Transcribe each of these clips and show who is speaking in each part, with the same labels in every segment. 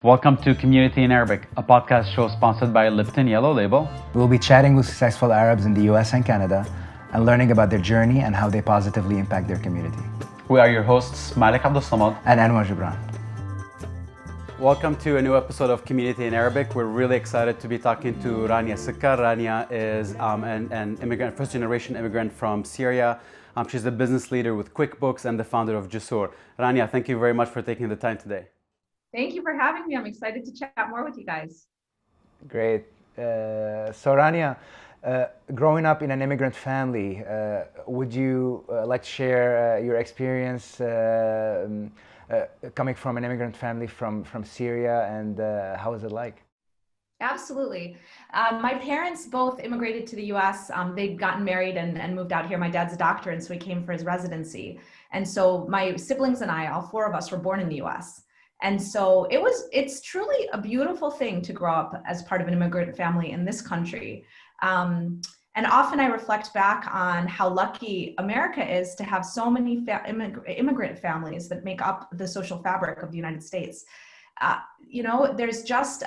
Speaker 1: Welcome to Community in Arabic, a podcast show sponsored by Lipton Yellow Label.
Speaker 2: We'll be chatting with successful Arabs in the US and Canada and learning about their journey and how they positively impact their community.
Speaker 1: We are your hosts, Malek Abdulsamad
Speaker 2: And Anwar Jebran.
Speaker 1: Welcome to a new episode of Community in Arabic. We're really excited to be talking to Rania Succar. Rania is an immigrant, first-generation immigrant from Syria. She's a business leader with QuickBooks and the founder of Jusoor. Rania, thank you very much for taking the time today.
Speaker 3: Thank you for having me. I'm excited to chat more with you guys.
Speaker 2: Great. So Rania, growing up in an immigrant family, would you like to share your experience coming from an immigrant family from Syria, and how was it like?
Speaker 3: Absolutely. My parents both immigrated to the US. They'd gotten married and moved out here. My dad's a doctor, and so he came for his residency. And so my siblings and I, all four of us, were born in the US. And so it's truly a beautiful thing to grow up as part of an immigrant family in this country. And often I reflect back on how lucky America is to have so many immigrant families that make up the social fabric of the United States. There's just,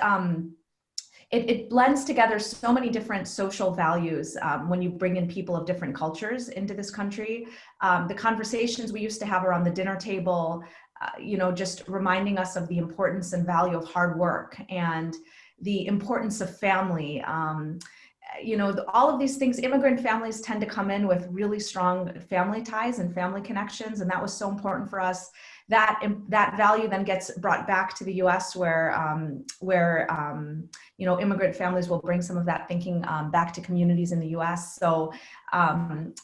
Speaker 3: it blends together so many different social values when you bring in people of different cultures into this country. The conversations we used to have around the dinner table, just reminding us of the importance and value of hard work and the importance of family. All of these things, immigrant families tend to come in with really strong family ties and family connections. And that was so important for us. That value then gets brought back to the US where immigrant families will bring some of that thinking back to communities in the US. So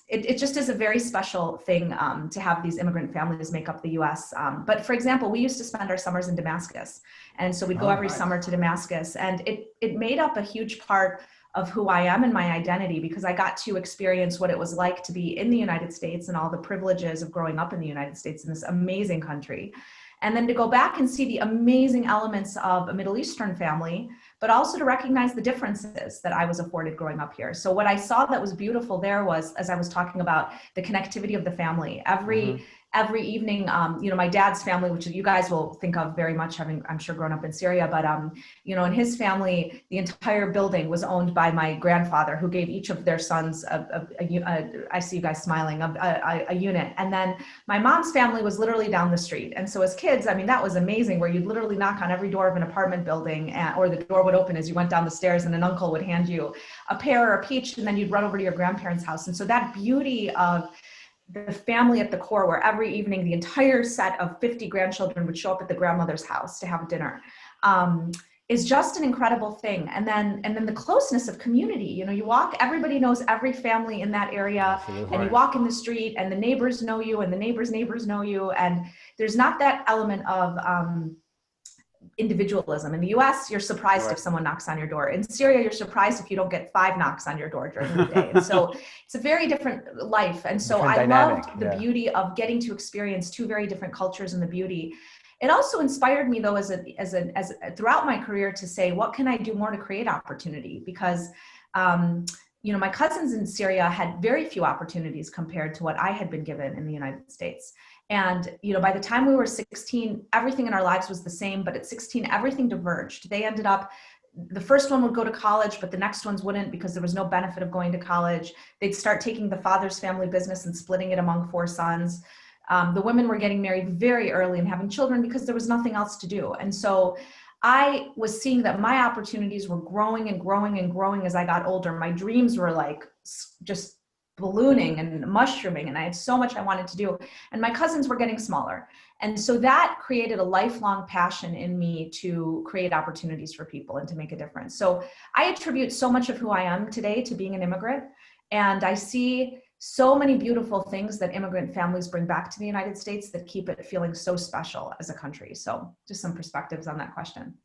Speaker 3: it just is a very special thing to have these immigrant families make up the US. But for example, we used to spend our summers in Damascus. And so we'd go every summer to Damascus, and it made up a huge part of who I am and my identity, because I got to experience what it was like to be in the United States and all the privileges of growing up in the United States in this amazing country. And then to go back and see the amazing elements of a Middle Eastern family, but also to recognize the differences that I was afforded growing up here. So what I saw that was beautiful there was, as I was talking about, the connectivity of the family. Every evening, my dad's family, which you guys will think of very much, having, I'm sure, grown up in Syria, but, in his family, the entire building was owned by my grandfather, who gave each of their sons I see you guys smiling, a unit. And then my mom's family was literally down the street. And so as kids, that was amazing, where you'd literally knock on every door of an apartment building, or the door would open as you went down the stairs, and an uncle would hand you a pear or a peach, and then you'd run over to your grandparents' house. And so that beauty of the family at the core, where every evening the entire set of 50 grandchildren would show up at the grandmother's house to have dinner, is just an incredible thing. And then the closeness of community. You walk, everybody knows every family in that area. Absolutely. And you walk in the street, and the neighbors know you, and the neighbors' neighbors know you. And there's not that element of individualism. In the US, you're surprised if someone knocks on your door. In Syria, you're surprised if you don't get 5 knocks on your door during the day. And so it's a very different life. And so I loved the beauty of getting to experience two very different cultures and the beauty. It also inspired me, though, as throughout my career, to say, what can I do more to create opportunity? Because my cousins in Syria had very few opportunities compared to what I had been given in the United States. And, by the time we were 16, everything in our lives was the same, but at 16, everything diverged. They ended up, the first one would go to college, but the next ones wouldn't, because there was no benefit of going to college. They'd start taking the father's family business and splitting it among 4 sons. The women were getting married very early and having children because there was nothing else to do. And so I was seeing that my opportunities were growing and growing and growing as I got older. My dreams were like just ballooning and mushrooming, and I had so much I wanted to do, and my cousins were getting smaller. And so that created a lifelong passion in me to create opportunities for people and to make a difference. So I attribute so much of who I am today to being an immigrant, and I see so many beautiful things that immigrant families bring back to the United States that keep it feeling so special as a country. So just some perspectives on that question.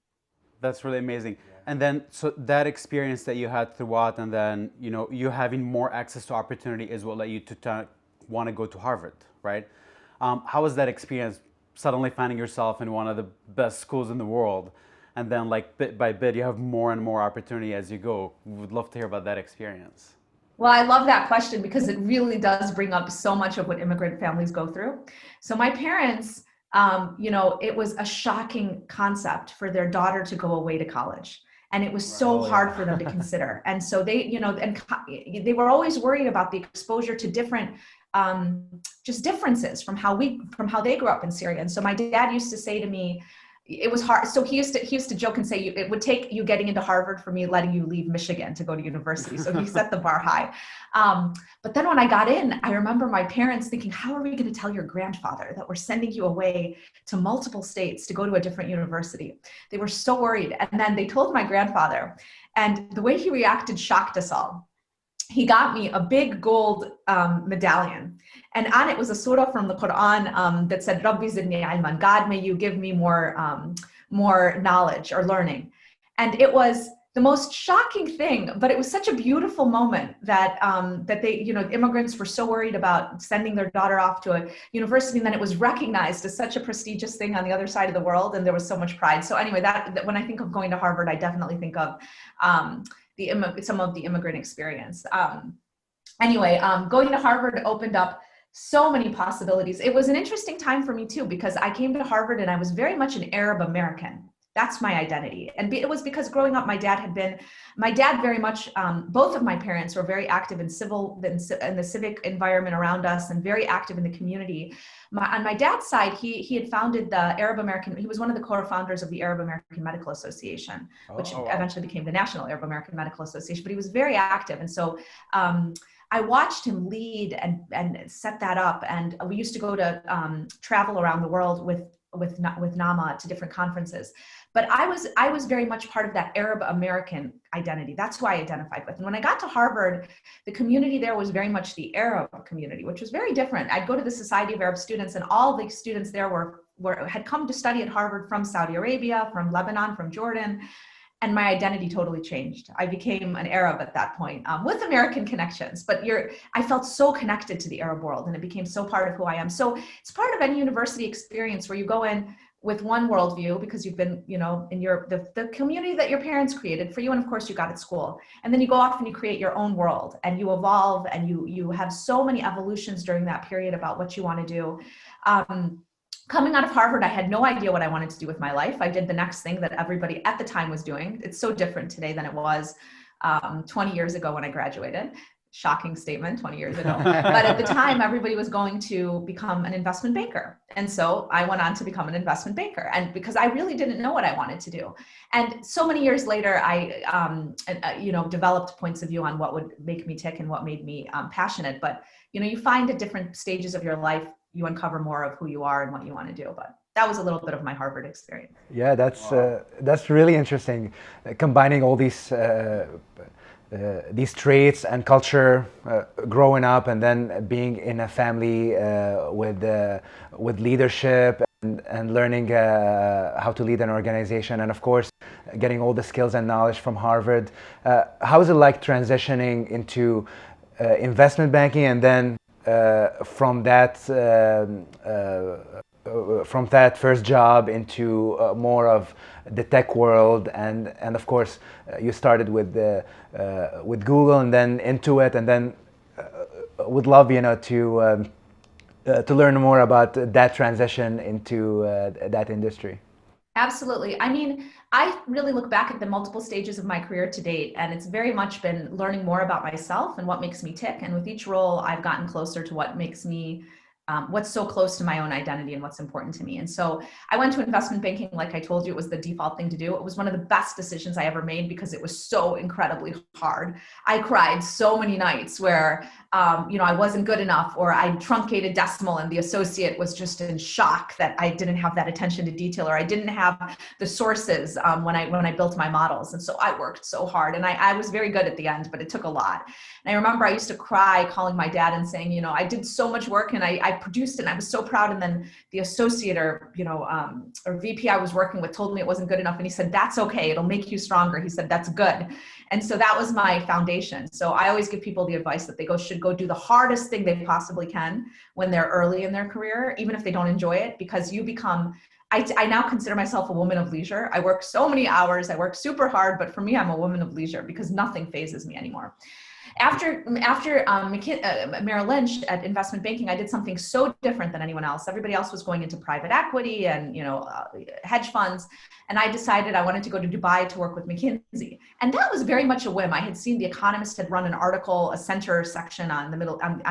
Speaker 1: That's really amazing. And then, so that experience that you had throughout, and then, you having more access to opportunity is what led you to want to go to Harvard, right? How was that experience, suddenly finding yourself in one of the best schools in the world, and then bit by bit, you have more and more opportunity as you go? We would love to hear about that experience.
Speaker 3: Well, I love that question, because it really does bring up so much of what immigrant families go through. So my parents it was a shocking concept for their daughter to go away to college. And it was so hard for them to consider. And so they, and they were always worried about the exposure to different, just differences from how they grew up in Syria. And so my dad used to say to me, it was hard. So he used to joke and say, it would take you getting into Harvard for me letting you leave Michigan to go to university. So he set the bar high. But then when I got in, I remember my parents thinking, how are we going to tell your grandfather that we're sending you away to multiple states to go to a different university? They were so worried. And then they told my grandfather, and the way he reacted shocked us all. He got me a big gold medallion. And on it was a surah from the Quran that said, Rabbi zidni ilman, God, may you give me more knowledge or learning. And it was the most shocking thing, but it was such a beautiful moment that they, immigrants were so worried about sending their daughter off to a university, and then it was recognized as such a prestigious thing on the other side of the world, and there was so much pride. So anyway, that when I think of going to Harvard, I definitely think of some of the immigrant experience. Going to Harvard opened up so many possibilities. It was an interesting time for me too, because I came to Harvard and I was very much an Arab American. That's my identity. And it was because growing up, my dad very much, both of my parents were very active in the civic environment around us and very active in the community. On my dad's side, he had founded the he was one of the co-founders of the Arab American Medical Association, which eventually became the National Arab American Medical Association, but he was very active. And so I watched him lead and set that up. And we used to go to travel around the world with NAMA to different conferences. But I was very much part of that Arab American identity. That's who I identified with. And when I got to Harvard, the community there was very much the Arab community, which was very different. I'd go to the Society of Arab Students, and all the students there had come to study at Harvard from Saudi Arabia, from Lebanon, from Jordan. And my identity totally changed. I became an Arab at that point with American connections, but I felt so connected to the Arab world, and it became so part of who I am. So it's part of any university experience where you go in with one worldview because you've been, in the community that your parents created for you, and of course you got at school. And then you go off and you create your own world, and you evolve, and you have so many evolutions during that period about what you want to do. Coming out of Harvard, I had no idea what I wanted to do with my life. I did the next thing that everybody at the time was doing. It's so different today than it was 20 years ago when I graduated. Shocking statement, 20 years ago. But at the time, everybody was going to become an investment banker. And so I went on to become an investment banker, and because I really didn't know what I wanted to do. And so many years later, I developed points of view on what would make me tick and what made me passionate. But, you find at different stages of your life, you uncover more of who you are and what you want to do. But that was a little bit of my Harvard experience.
Speaker 2: Yeah, that's really interesting, combining all these traits and culture, growing up and then being in a family with leadership and learning how to lead an organization, and of course getting all the skills and knowledge from Harvard. How is it like transitioning into investment banking, and then from that first job into more of the tech world, and of course you started with Google and then Intuit, and then would love to learn more about that transition into that industry.
Speaker 3: Absolutely. I mean, I really look back at the multiple stages of my career to date, and it's very much been learning more about myself and what makes me tick. And with each role, I've gotten closer to what makes me what's so close to my own identity and what's important to me. And so I went to investment banking. Like I told you, it was the default thing to do. It was one of the best decisions I ever made because it was so incredibly hard. I cried so many nights where, I wasn't good enough, or I truncated decimal and the associate was just in shock that I didn't have that attention to detail, or I didn't have the sources when I built my models. And so I worked so hard, and I was very good at the end, but it took a lot. And I remember I used to cry calling my dad and saying, I did so much work and I produced it and I was so proud. And then the associate or VP I was working with told me it wasn't good enough. And he said, that's okay. It'll make you stronger. He said, that's good. And so that was my foundation. So I always give people the advice that they should go do the hardest thing they possibly can when they're early in their career, even if they don't enjoy it, because you become, I now consider myself a woman of leisure. I work so many hours, I work super hard, but for me, I'm a woman of leisure because nothing phases me anymore. After Merrill Lynch at investment banking, I did something so different than anyone else. Everybody else was going into private equity and hedge funds, and I decided I wanted to go to Dubai to work with McKinsey. And that was very much a whim. I had seen The Economist had run an article, a center section on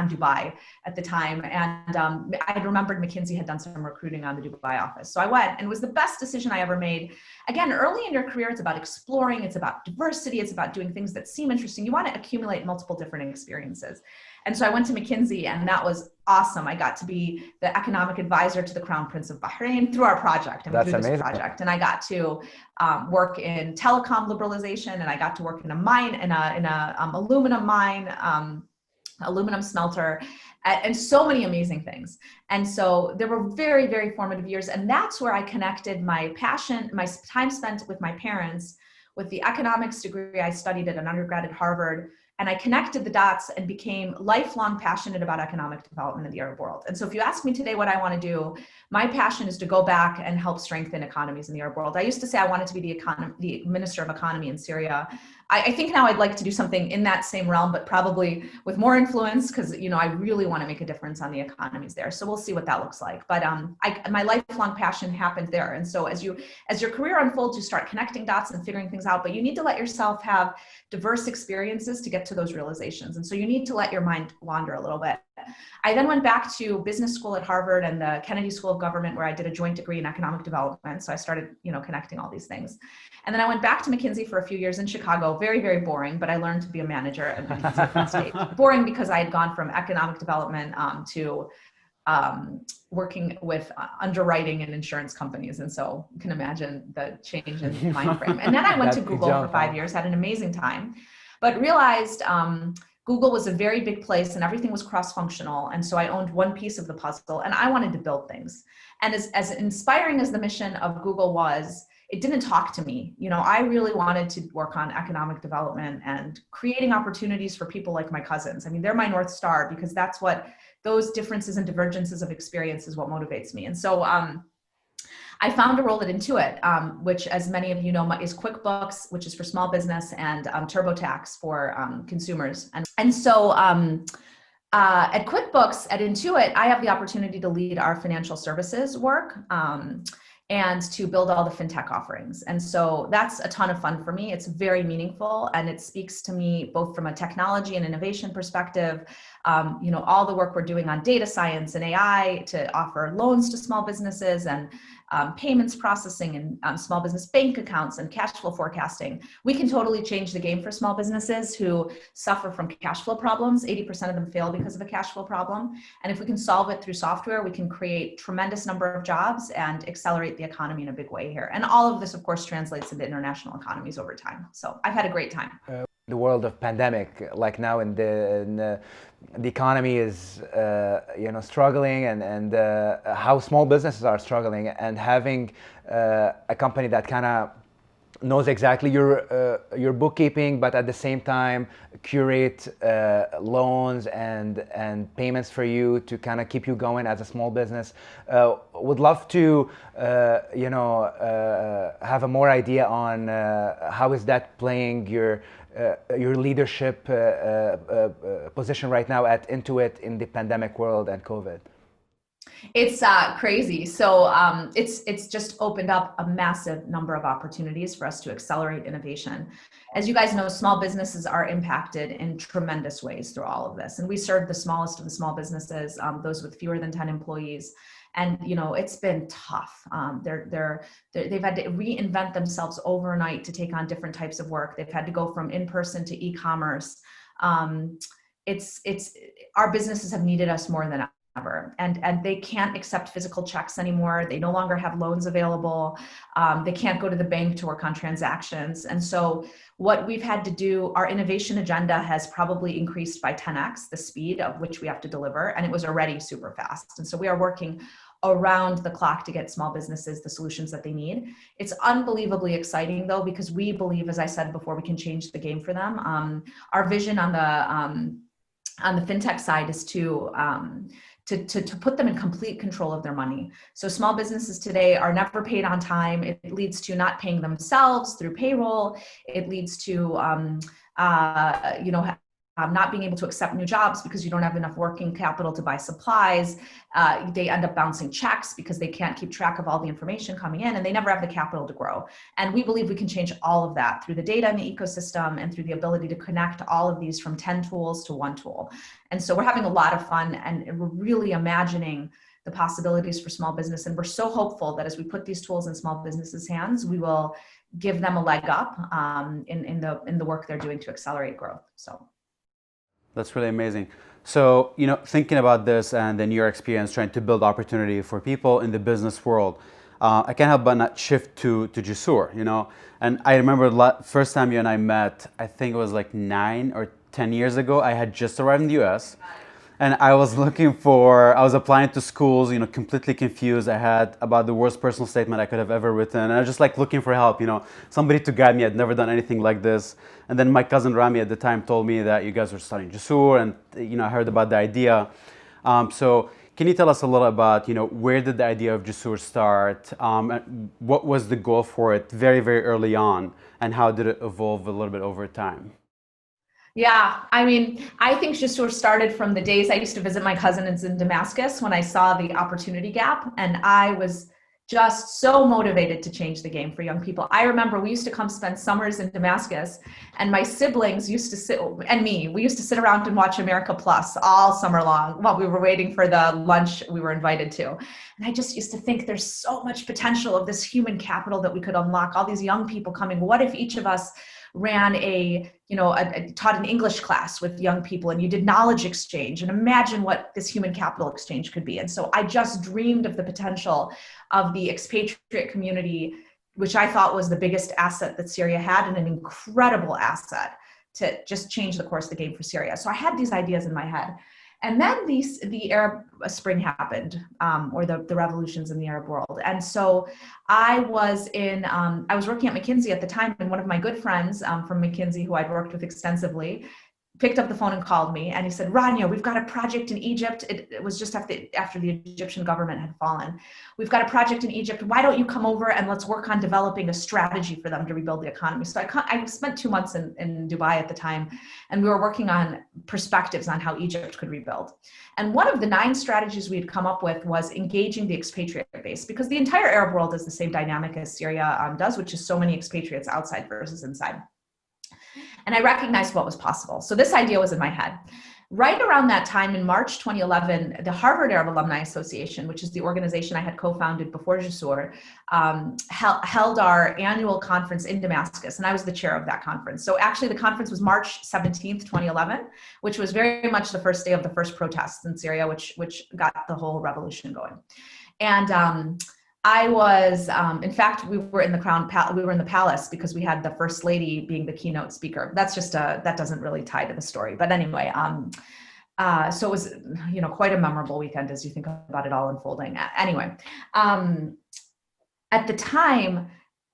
Speaker 3: Dubai at the time, and I remembered McKinsey had done some recruiting on the Dubai office. So I went, and it was the best decision I ever made. Again, early in your career, it's about exploring, it's about diversity, it's about doing things that seem interesting. You want to accumulate multiple different experiences. And so I went to McKinsey, and that was awesome. I got to be the economic advisor to the Crown Prince of Bahrain through our project and
Speaker 2: That's
Speaker 3: through this
Speaker 2: amazing.
Speaker 3: project. And I got to work in telecom liberalization, and I got to work in a mine, in a aluminum mine, aluminum smelter, and so many amazing things. And so there were very, very formative years. And that's where I connected my passion, my time spent with my parents, with the economics degree I studied at an undergrad at Harvard. And I connected the dots and became lifelong passionate about economic development in the Arab world. And so if you ask me today what I want to do, my passion is to go back and help strengthen economies in the Arab world. I used to say I wanted to be the minister of economy in Syria. I think now I'd like to do something in that same realm, but probably with more influence, because I really want to make a difference on the economies there. So we'll see what that looks like. But my lifelong passion happened there. And so as your career unfolds, you start connecting dots and figuring things out, but you need to let yourself have diverse experiences to get to those realizations. And so you need to let your mind wander a little bit. I then went back to business school at Harvard and the Kennedy School of Government, where I did a joint degree in economic development. So I started, connecting all these things. And then I went back to McKinsey for a few years in Chicago. Very, very boring, but I learned to be a manager at McKinsey at Penn State. Boring because I had gone from economic development to working with underwriting and insurance companies. And so you can imagine the change in mind frame. And then I went to Google for 5 years, had an amazing time, but realized Google was a very big place and everything was cross-functional. And so I owned one piece of the puzzle and I wanted to build things. And as inspiring as the mission of Google was, it didn't talk to me. I really wanted to work on economic development and creating opportunities for people like my cousins. I mean, they're my North Star, because that's what those differences and divergences of experience is what motivates me. And so I found a role at Intuit, which, as many of you know, is QuickBooks, which is for small business, and TurboTax for consumers. And so at QuickBooks, at Intuit, I have the opportunity to lead our financial services work and to build all the fintech offerings. And so that's a ton of fun for me. It's very meaningful, and it speaks to me both from a technology and innovation perspective. All the work we're doing on data science and AI to offer loans to small businesses, and payments processing, and small business bank accounts and cash flow forecasting. We can totally change the game for small businesses who suffer from cash flow problems. 80% of them fail because of a cash flow problem. And if we can solve it through software, we can create tremendous number of jobs and accelerate the economy in a big way here. And all of this, of course, translates into international economies over time. So I've had a great time.
Speaker 2: The world of pandemic, like now in the economy is struggling, and how small businesses are struggling, and having a company that kind of knows exactly your bookkeeping, but at the same time curate loans and payments for you to kind of keep you going as a small business. Would love to have a more idea on how is that playing your leadership position right now at Intuit in the pandemic world and COVID?
Speaker 3: It's crazy. So it's just opened up a massive number of opportunities for us to accelerate innovation. As you guys know, small businesses are impacted in tremendous ways through all of this. And we serve the smallest of the small businesses, those with fewer than 10 employees. And it's been tough. They've had to reinvent themselves overnight to take on different types of work. They've had to go from in-person to e-commerce. Our businesses have needed us more than ever, and they can't accept physical checks anymore. They no longer have loans available. They can't go to the bank to work on transactions. And so what we've had to do, our innovation agenda has probably increased by 10x the speed of which we have to deliver, and it was already super fast. And so we are working around the clock to get small businesses the solutions that they need. It's unbelievably exciting though, because we believe, as I said before, we can change the game for them. Our vision on the fintech side is to put them in complete control of their money. So small businesses today are never paid on time. It leads to not paying themselves through payroll. It leads to not being able to accept new jobs because you don't have enough working capital to buy supplies. They end up bouncing checks because they can't keep track of all the information coming in, and they never have the capital to grow. And we believe we can change all of that through the data in the ecosystem and through the ability to connect all of these from 10 tools to one tool. And so we're having a lot of fun, and we're really imagining the possibilities for small business. And we're so hopeful that as we put these tools in small businesses' hands, we will give them a leg up in the work they're doing to accelerate growth. So.
Speaker 1: That's really amazing. So, thinking about this and then your experience trying to build opportunity for people in the business world, I can't help but not shift to Jusoor, And I remember first time you and I met, I think it was like 9 or 10 years ago. I had just arrived in the US. And I was I was applying to schools, completely confused. I had about the worst personal statement I could have ever written. And I was just like looking for help, somebody to guide me. I'd never done anything like this. And then my cousin Rania at the time told me that you guys were starting Jusoor, and I heard about the idea. So can you tell us a little about, where did the idea of Jusoor start? And what was the goal for it very, very early on? And how did it evolve a little bit over time?
Speaker 3: Yeah, I think Jusoor started from the days I used to visit my cousins in Damascus when I saw the opportunity gap, and I was just so motivated to change the game for young people. I remember we used to come spend summers in Damascus, and my siblings used to we used to sit around and watch America Plus all summer long while we were waiting for the lunch we were invited to. And I just used to think there's so much potential of this human capital that we could unlock, all these young people coming. What if each of us ran taught an English class with young people, and you did knowledge exchange, and imagine what this human capital exchange could be. And so I just dreamed of the potential of the expatriate community, which I thought was the biggest asset that Syria had, and an incredible asset to just change the course of the game for Syria. So I had these ideas in my head. And then the Arab Spring happened, or the revolutions in the Arab world. And so I was working at McKinsey at the time, and one of my good friends from McKinsey, who I'd worked with extensively, picked up the phone and called me, and he said, Rania, we've got a project in Egypt. It was just after the Egyptian government had fallen. We've got a project in Egypt. Why don't you come over and let's work on developing a strategy for them to rebuild the economy? So I spent 2 months in Dubai at the time, and we were working on perspectives on how Egypt could rebuild. And one of the 9 strategies we had come up with was engaging the expatriate base, because the entire Arab world is the same dynamic as Syria does, which is so many expatriates outside versus inside. And I recognized what was possible. So this idea was in my head. Right around that time, in March 2011, the Harvard Arab Alumni Association, which is the organization I had co-founded before Jusoor, held our annual conference in Damascus, and I was the chair of that conference. So actually the conference was March 17th, 2011, which was very much the first day of the first protests in Syria, which got the whole revolution going. And I was, in fact, we were in the palace because we had the first lady being the keynote speaker. That's just that doesn't really tie to the story. But anyway, so it was, quite a memorable weekend as you think about it all unfolding. Anyway, at the time,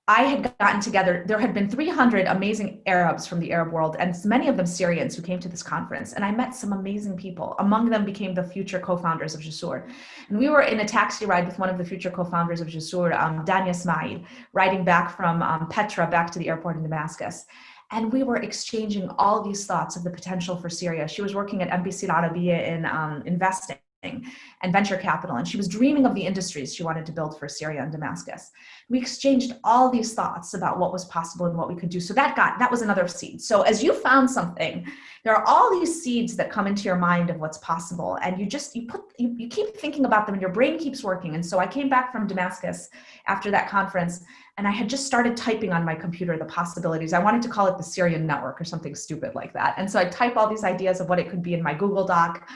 Speaker 3: I had gotten together, there had been 300 amazing Arabs from the Arab world, and many of them Syrians, who came to this conference. And I met some amazing people. Among them became the future co-founders of Jusoor. And we were in a taxi ride with one of the future co-founders of Jusoor, Rania Succar, riding back from Petra back to the airport in Damascus. And we were exchanging all these thoughts of the potential for Syria. She was working at MBC Al Arabiya in investing and venture capital, and she was dreaming of the industries she wanted to build for Syria and Damascus. We exchanged all these thoughts about what was possible and what we could do. So that was another seed. So as you found something, there are all these seeds that come into your mind of what's possible, and you keep thinking about them, and your brain keeps working. And so I came back from Damascus after that conference, and I had just started typing on my computer the possibilities. I wanted to call it the Syrian network or something stupid like that. And so I type all these ideas of what it could be in my Google Doc.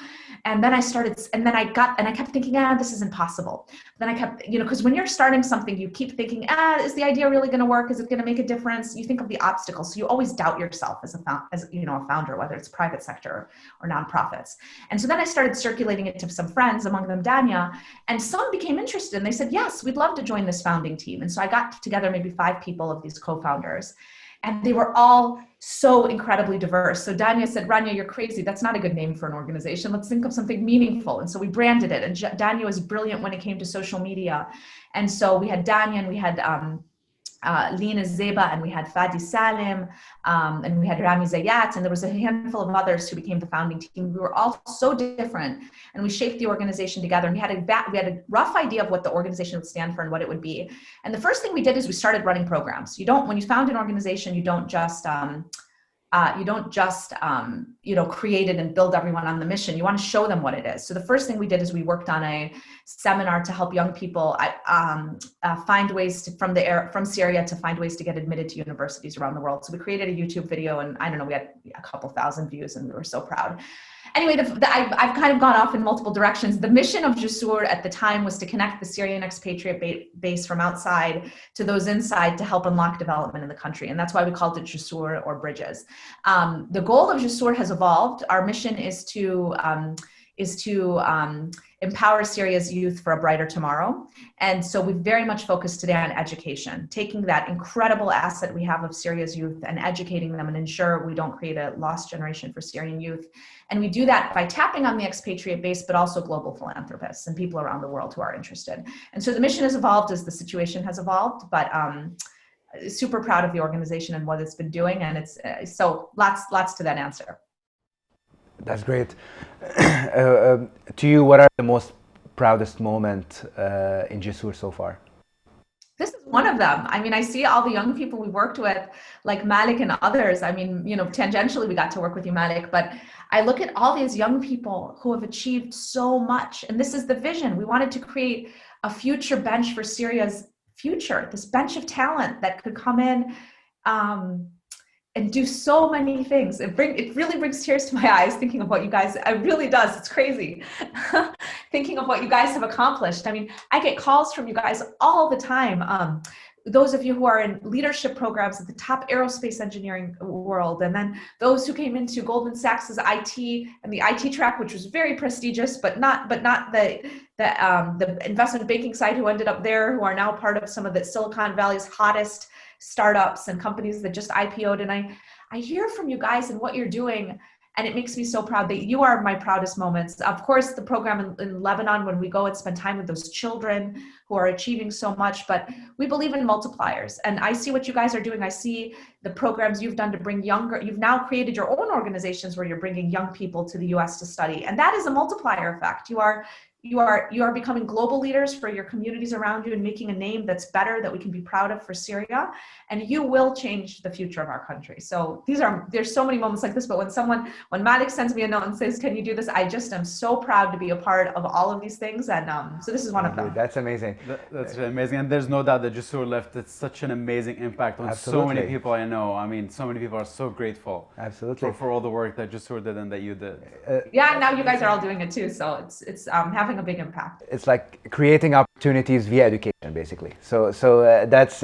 Speaker 3: And then I kept thinking, this isn't possible. Then I kept, because when you're starting something, you keep thinking, is the idea really going to work? Is it going to make a difference? You think of the obstacles. So you always doubt yourself as a founder, whether it's private sector or nonprofits. And so then I started circulating it to some friends, among them Dania, and some became interested. And they said, yes, we'd love to join this founding team. And so I got together maybe 5 people of these co-founders. And they were all so incredibly diverse. So Dania said, Rania, you're crazy. That's not a good name for an organization. Let's think of something meaningful. And so we branded it. And Dania was brilliant when it came to social media. And so we had Dania, and we had Lina Zeba, and we had Fadi Salim, and we had Rami Zayat, and there was a handful of others who became the founding team. We were all so different, and we shaped the organization together, and we had a rough idea of what the organization would stand for and what it would be. And the first thing we did is we started running programs. When you found an organization, you don't just create it and build everyone on the mission. You want to show them what it is. So the first thing we did is we worked on a seminar to help young people find ways from Syria to find ways to get admitted to universities around the world. So we created a YouTube video, and I don't know, we had a couple thousand views, and we were so proud. Anyway, I've kind of gone off in multiple directions. The mission of Jusoor at the time was to connect the Syrian expatriate base from outside to those inside to help unlock development in the country. And that's why we called it Jusoor, or Bridges. The goal of Jusoor has evolved. Our mission is to empower Syria's youth for a brighter tomorrow. And so we very much focus today on education, taking that incredible asset we have of Syria's youth and educating them and ensure we don't create a lost generation for Syrian youth. And we do that by tapping on the expatriate base, but also global philanthropists and people around the world who are interested. And so the mission has evolved as the situation has evolved, but super proud of the organization and what it's been doing. And it's so lots to that answer.
Speaker 2: That's great. To you, what are the most proudest moment in Jusoor so far?
Speaker 3: This is one of them. I mean, I see all the young people we worked with, like Malek and others. I mean, tangentially we got to work with you, Malek, but I look at all these young people who have achieved so much. And this is the vision. We wanted to create a future bench for Syria's future, this bench of talent that could come in and do so many things. It really brings tears to my eyes thinking of what you guys, it really does, it's crazy. Thinking of what you guys have accomplished. I mean, I get calls from you guys all the time. Those of you who are in leadership programs at the top aerospace engineering world, and then those who came into Goldman Sachs's IT and the IT track, which was very prestigious, but not the investment banking side, who ended up there, who are now part of some of the Silicon Valley's hottest startups and companies that just IPO'd. And I hear from you guys and what you're doing, and it makes me so proud that you are my proudest moments. Of course, the program in Lebanon, when we go and spend time with those children who are achieving so much, but we believe in multipliers. And I see what you guys are doing. I see the programs you've done to bring you've now created your own organizations where you're bringing young people to the US to study. And that is a multiplier effect. You are becoming global leaders for your communities around you and making a name that's better, that we can be proud of for Syria. And you will change the future of our country. So there's so many moments like this, but when Malek sends me a note and says, can you do this? I just am so proud to be a part of all of these things. And so this is one of them.
Speaker 2: That's amazing.
Speaker 1: That's really amazing. And there's no doubt that Jusoor left such an amazing impact on so many people I know. I mean, so many people are so grateful.
Speaker 2: Absolutely.
Speaker 1: For all the work that Jusoor did and that you did.
Speaker 3: Yeah, and now you guys are all doing it too. So it's having a big impact.
Speaker 2: It's like creating opportunities via education, basically. So that's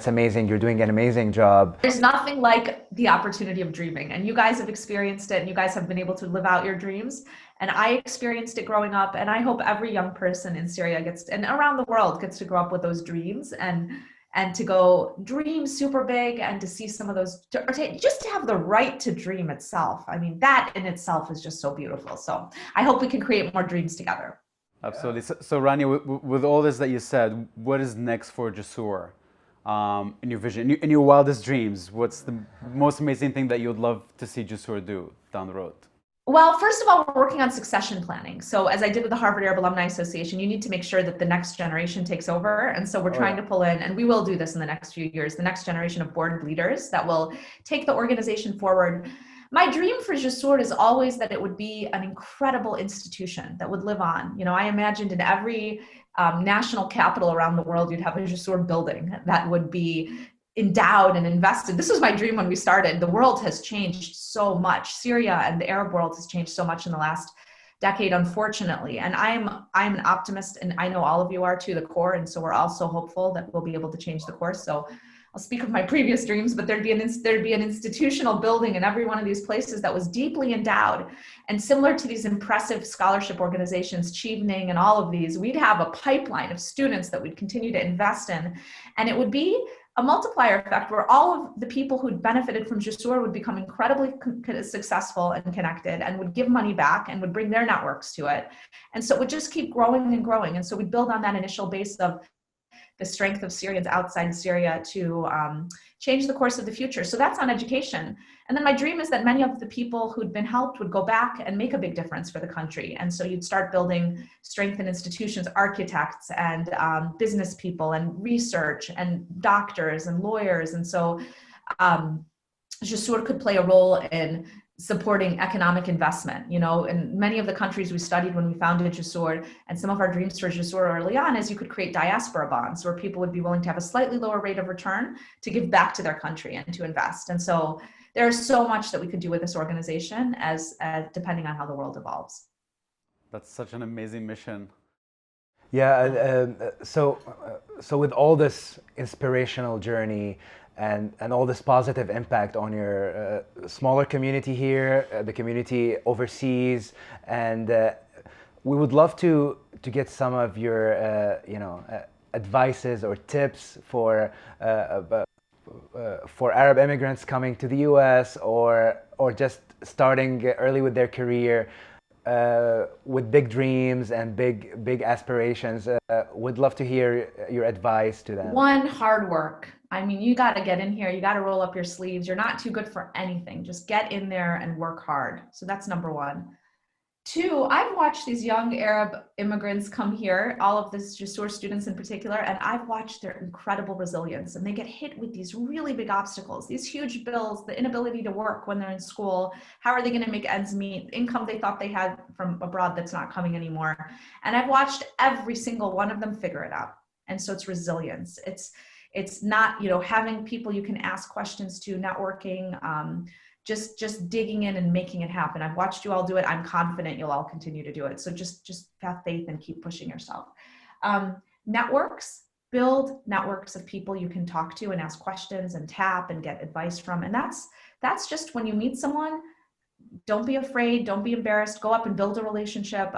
Speaker 2: amazing. You're doing an amazing job.
Speaker 3: There's nothing like the opportunity of dreaming, and you guys have experienced it, and you guys have been able to live out your dreams. And I experienced it growing up, and I hope every young person in Syria and around the world gets to grow up with those dreams and to go dream super big, and to see some of those, just to have the right to dream itself. I mean, that in itself is just so beautiful. So I hope we can create more dreams together.
Speaker 1: Absolutely. So Rania, with all this that you said, what is next for Jusoor in your vision, in your wildest dreams? What's the most amazing thing that you would love to see Jusoor do down the road?
Speaker 3: Well, first of all, we're working on succession planning. So as I did with the Harvard Arab Alumni Association, you need to make sure that the next generation takes over. And so we're trying to pull in, and we will do this in the next few years, the next generation of board leaders that will take the organization forward. My dream for Jusoor is always that it would be an incredible institution that would live on. I imagined in every national capital around the world, you'd have a Jusoor building that would be endowed and invested. This was my dream when we started. The world has changed so much. Syria and the Arab world has changed so much in the last decade, unfortunately. And I'm an optimist, and I know all of you are to the core. And so we're also hopeful that we'll be able to change the course. So I'll speak of my previous dreams, but there'd be an institutional building in every one of these places that was deeply endowed. And similar to these impressive scholarship organizations, Chevening and all of these, we'd have a pipeline of students that we'd continue to invest in. And it would be a multiplier effect where all of the people who'd benefited from Jusoor would become incredibly successful and connected, and would give money back and would bring their networks to it. And so it would just keep growing and growing. And so we'd build on that initial base of the strength of Syrians outside Syria to change the course of the future. So that's on education. And then my dream is that many of the people who'd been helped would go back and make a big difference for the country. And so you'd start building strength in institutions, architects and business people and research and doctors and lawyers. And so Jusoor could play a role in supporting economic investment. In many of the countries we studied when we founded Jusoor, and some of our dreams for Jusoor early on is you could create diaspora bonds where people would be willing to have a slightly lower rate of return to give back to their country and to invest. And so there's so much that we could do with this organization as depending on how the world evolves.
Speaker 1: That's such an amazing mission.
Speaker 2: Yeah, so with all this inspirational journey and all this positive impact on your smaller community here, the community overseas, and we would love to get some of your advices or tips for Arab immigrants coming to the U.S. or just starting early with their career. With big dreams and big aspirations. Would love to hear your advice to them.
Speaker 3: One, hard work. I mean, you got to get in here. You got to roll up your sleeves. You're not too good for anything. Just get in there and work hard. So that's number one. Two, I've watched these young Arab immigrants come here, all of these Jusoor students in particular, and I've watched their incredible resilience. And they get hit with these really big obstacles, these huge bills, the inability to work when they're in school. How are they going to make ends meet? Income they thought they had from abroad that's not coming anymore. And I've watched every single one of them figure it out. And so it's resilience. It's not, having people you can ask questions to, networking, just digging in and making it happen. I've watched you all do it. I'm confident you'll all continue to do it. So just have faith and keep pushing yourself. Networks, build networks of people you can talk to and ask questions and tap and get advice from. And that's just when you meet someone, don't be afraid, don't be embarrassed, go up and build a relationship.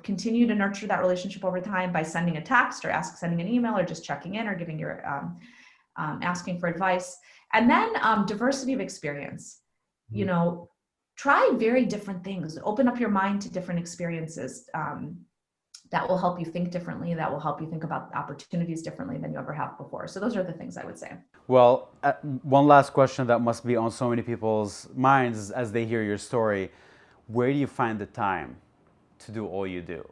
Speaker 3: Continue to nurture that relationship over time by sending a text or sending an email or just checking in or giving your, asking for advice. And then diversity of experience, try very different things, open up your mind to different experiences. That will help you think differently. That will help you think about opportunities differently than you ever have before. So those are the things I would say. Well,
Speaker 1: one last question that must be on so many people's minds as they hear your story. Where do you find the time to do all you do?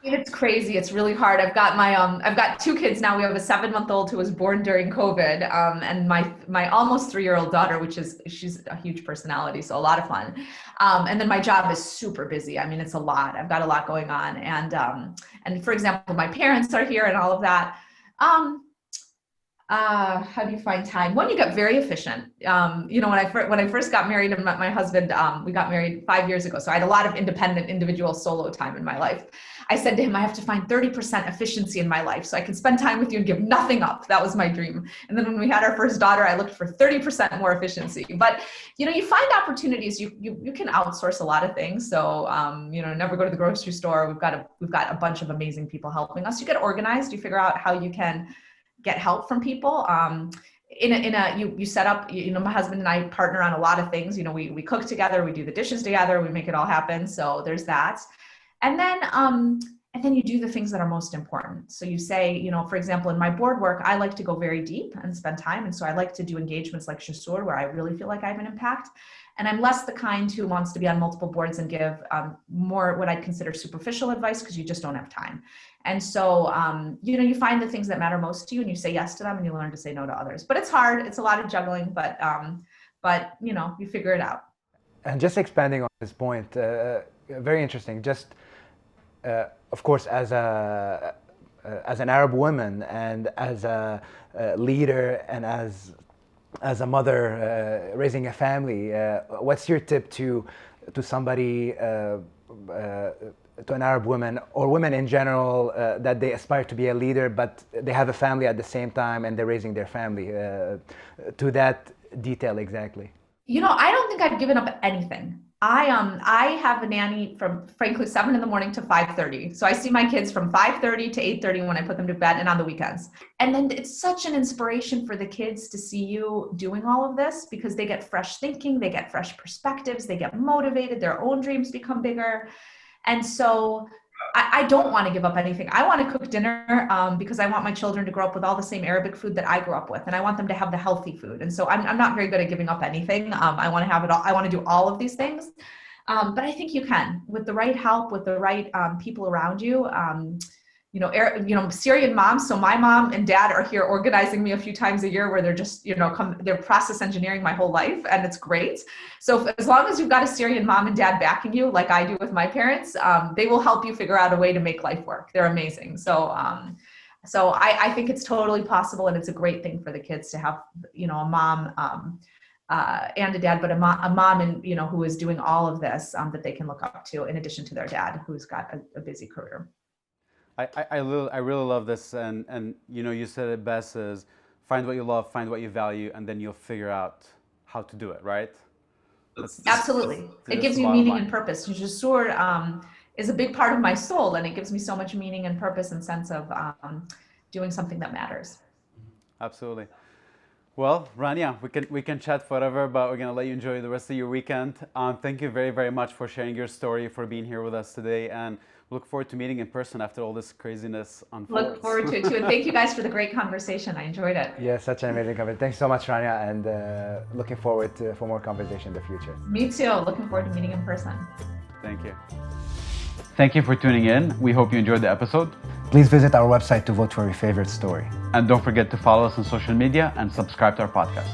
Speaker 3: It's crazy. It's really hard. I've got two kids now. We have a 7-month-old who was born during COVID, and my almost 3-year-old daughter, she's a huge personality, so a lot of fun. And then my job is super busy. I mean, it's a lot. I've got a lot going on, and for example, my parents are here and all of that. How do you find time? One, you get very efficient. When I first got married and met my husband, we got married 5 years ago. So I had a lot of independent, individual solo time in my life. I said to him, I have to find 30% efficiency in my life so I can spend time with you and give nothing up. That was my dream. And then when we had our first daughter, I looked for 30% more efficiency. But, you find opportunities. You can outsource a lot of things. So, never go to the grocery store. We've got a bunch of amazing people helping us. You get organized. You figure out how you can get help from people. You set up, my husband and I partner on a lot of things. We cook together, we do the dishes together, we make it all happen. So there's that. And then you do the things that are most important. So you say, for example, in my board work, I like to go very deep and spend time. And so I like to do engagements like Jusoor, where I really feel like I have an impact. And I'm less the kind who wants to be on multiple boards and give more what I'd consider superficial advice, because you just don't have time. And so, you find the things that matter most to you and you say yes to them, and you learn to say no to others. But it's hard. It's a lot of juggling, but you figure it out.
Speaker 2: And just expanding on this point, very interesting. Just, of course, as an Arab woman and as a leader and as a mother raising a family, what's your tip to somebody, to an Arab woman or women in general, that they aspire to be a leader, but they have a family at the same time and they're raising their family, to that detail exactly?
Speaker 3: I don't think I've given up anything. I have a nanny from, frankly, 7 a.m. to 5:30. So I see my kids from 5:30 to 8:30 when I put them to bed and on the weekends. And then it's such an inspiration for the kids to see you doing all of this, because they get fresh thinking, they get fresh perspectives, they get motivated, their own dreams become bigger. And so I don't want to give up anything. I want to cook dinner because I want my children to grow up with all the same Arabic food that I grew up with, and I want them to have the healthy food. And so I'm not very good at giving up anything. I want to have it all. I want to do all of these things, but I think you can with the right help, with the right people around you. Syrian moms. So my mom and dad are here organizing me a few times a year where they're just, they're process engineering my whole life, and it's great. So as long as you've got a Syrian mom and dad backing you, like I do with my parents, they will help you figure out a way to make life work. They're amazing. So I think it's totally possible, and it's a great thing for the kids to have, a mom and a dad, but a mom and, who is doing all of this that they can look up to in addition to their dad, who's got a busy career.
Speaker 1: I really love this, and you said it best, is find what you love, find what you value, and then you'll figure out how to do it, right?
Speaker 3: Absolutely. It gives you meaning and purpose. Jusoor is a big part of my soul, and it gives me so much meaning and purpose and sense of doing something that matters.
Speaker 1: Absolutely. Well, Rania, we can chat forever, but we're gonna let you enjoy the rest of your weekend. Thank you very, very much for sharing your story, for being here with us today, and look forward to meeting in person after all this craziness unfolds.
Speaker 3: Look forward to it too, and thank you guys for the great conversation. I enjoyed it.
Speaker 2: Yeah, such an amazing conversation. Thanks so much, Rania, and looking forward for more conversation in the future.
Speaker 3: Me too. Looking forward to meeting in person.
Speaker 1: Thank you. Thank you for tuning in. We hope you enjoyed the episode.
Speaker 2: Please visit our website to vote for your favorite story.
Speaker 1: And don't forget to follow us on social media and subscribe to our podcast.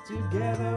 Speaker 4: Together